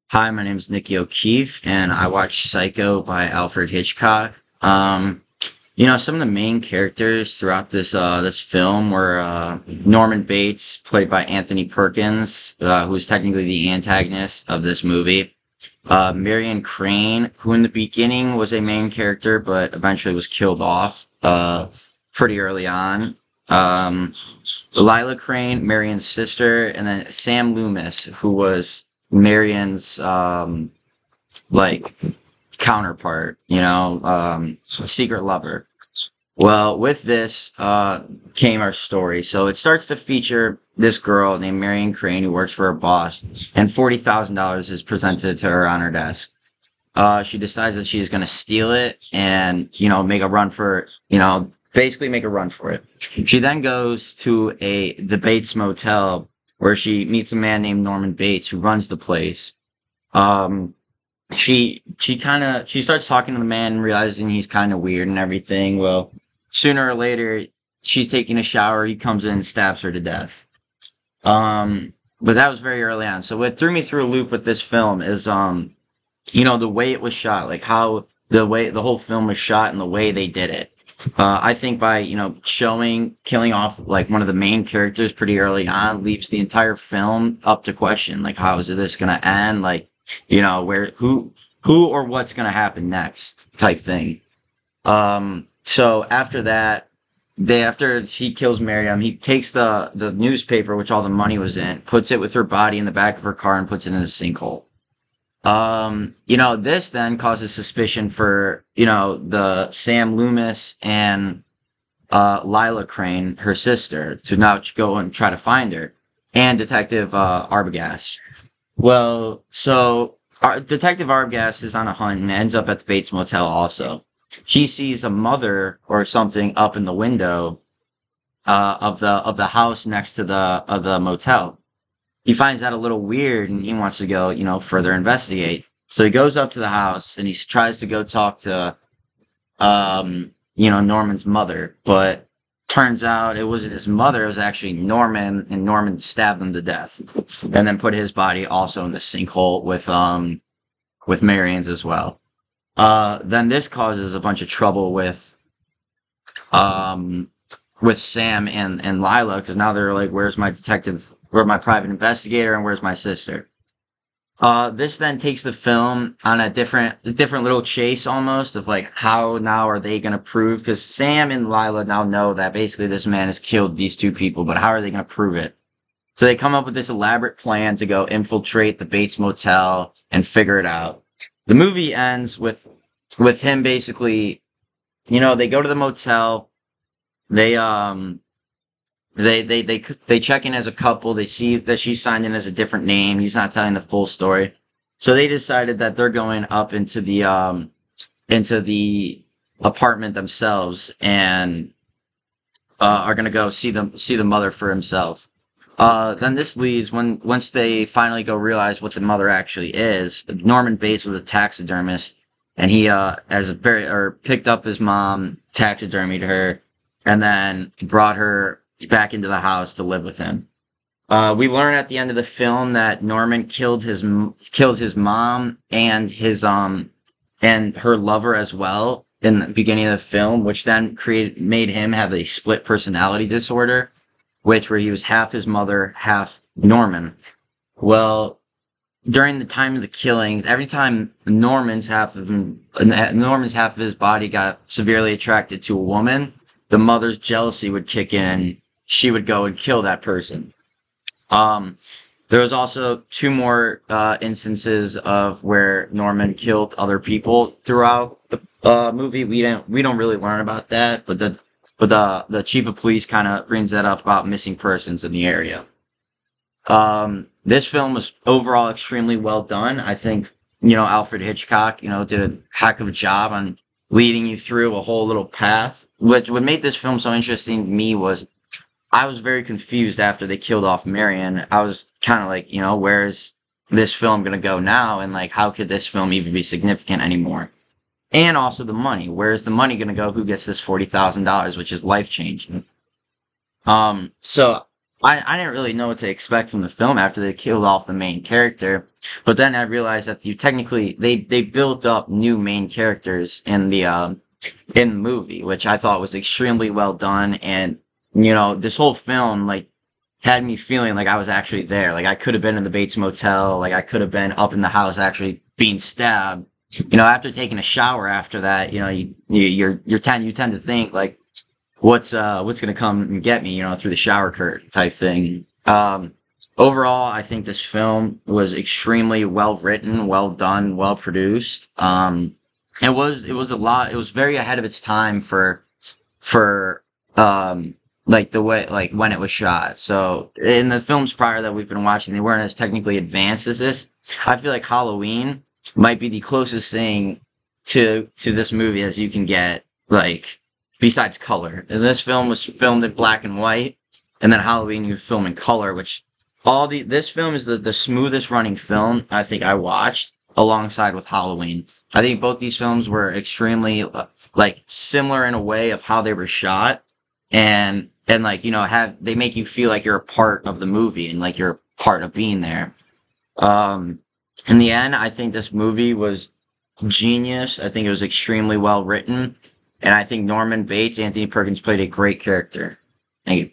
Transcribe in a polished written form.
Hi, my name is Nicky O'Keefe, and I watched Psycho by Alfred Hitchcock. Some of the main characters throughout this film were Norman Bates, played by Anthony Perkins, who's technically the antagonist of this movie. Marion Crane, who in the beginning was a main character, but eventually was killed off pretty early on. Um, Lila Crane, Marion's sister, and then Sam Loomis, who was Marion's like counterpart, secret lover. Well, with this came our story. So it starts to feature this girl named Marion Crane who works for her boss, and $40,000 is presented to her on her desk. She decides that she is going to steal it and, make a run for, basically make a run for it. She then goes to the Bates Motel where she meets a man named Norman Bates who runs the place. Um, she starts talking to the man, realizing he's kind of weird and everything. Well, sooner or later, she's taking a shower. He comes in and stabs her to death. But that was very early on. So what threw me through a loop with this film is, the way it was shot, like how the way the whole film was shot and the way they did it. I think by, killing off like one of the main characters pretty early on leaves the entire film up to question. Like, how is this going to end? Like, who or what's going to happen next type thing. So after that, after he kills Miriam, he takes the newspaper, which all the money was in, puts it with her body in the back of her car and puts it in a sinkhole. This then causes suspicion for, the Sam Loomis and, Lila Crane, her sister, to now go and try to find her, and Detective, Arbogast. Well, so, Detective Arbogast is on a hunt and ends up at the Bates Motel also. He sees a mother or something up in the window, of the house next to the motel. He finds that a little weird and he wants to go, further investigate. So he goes up to the house and he tries to go talk to, Norman's mother, but turns out it wasn't his mother, it was actually Norman, and Norman stabbed him to death. And then put his body also in the sinkhole with Marion's as well. Then this causes a bunch of trouble um, with Sam and Lila, because now they're like, where's my detective, where's my private investigator, and where's my sister? This then takes the film on a different little chase almost of like, how now are they gonna prove, because Sam and Lila now know that basically this man has killed these two people, but how are they gonna prove it? So they come up with this elaborate plan to go infiltrate the Bates Motel and figure it out. The movie ends with him basically, they go to the motel, they they check in as a couple. They see that she's signed in as a different name. He's not telling the full story. So they decided that they're going up into the apartment themselves and are gonna go see the mother for himself. Then this leads once they finally go realize what the mother actually is. Norman Bates was a taxidermist, and he as a very or picked up his mom, taxidermied her, and then brought her back into the house to live with him. We learn at the end of the film that Norman killed his mom and his and her lover as well in the beginning of the film, which then created made him have a split personality disorder, which where he was half his mother, half Norman. Well, during the time of the killings, every time Norman's half of his body got severely attracted to a woman, the mother's jealousy would kick in and she would go and kill that person. Um, there was also two more instances of where Norman killed other people throughout the movie. We don't really learn about that, but the chief of police kind of brings that up about missing persons in the area. This film was overall extremely well done. I think, Alfred Hitchcock, did a heck of a job on leading you through a whole little path. What made this film so interesting to me was I was very confused after they killed off Marion. I was kind of like, where's this film gonna go now? And like, how could this film even be significant anymore? And also the money. Where's the money gonna go? Who gets this $40,000, which is life changing? So I didn't really know what to expect from the film after they killed off the main character. But then I realized that you technically they built up new main characters in the movie, which I thought was extremely well done. And this whole film like had me feeling like I was actually there. Like I could have been in the Bates Motel. Like I could have been up in the house actually being stabbed. After taking a shower after that, you tend to think like what's gonna come and get me, through the shower curtain type thing. Overall, I think this film was extremely well written, well done, well produced. It was a lot. It was very ahead of its time for like the way like when it was shot. So in the films prior that we've been watching, they weren't as technically advanced as this. I feel like Halloween might be the closest thing to this movie as you can get, like besides color. And this film was filmed in black and white, and then Halloween you film in color, which this film is the smoothest running film I think I watched alongside with Halloween. I think both these films were extremely like similar in a way of how they were shot, and like have they make you feel like you're a part of the movie and like you're a part of being there. Um, in the end, I think this movie was genius. I think it was extremely well written, and I think Norman Bates, Anthony Perkins played a great character. Thank you.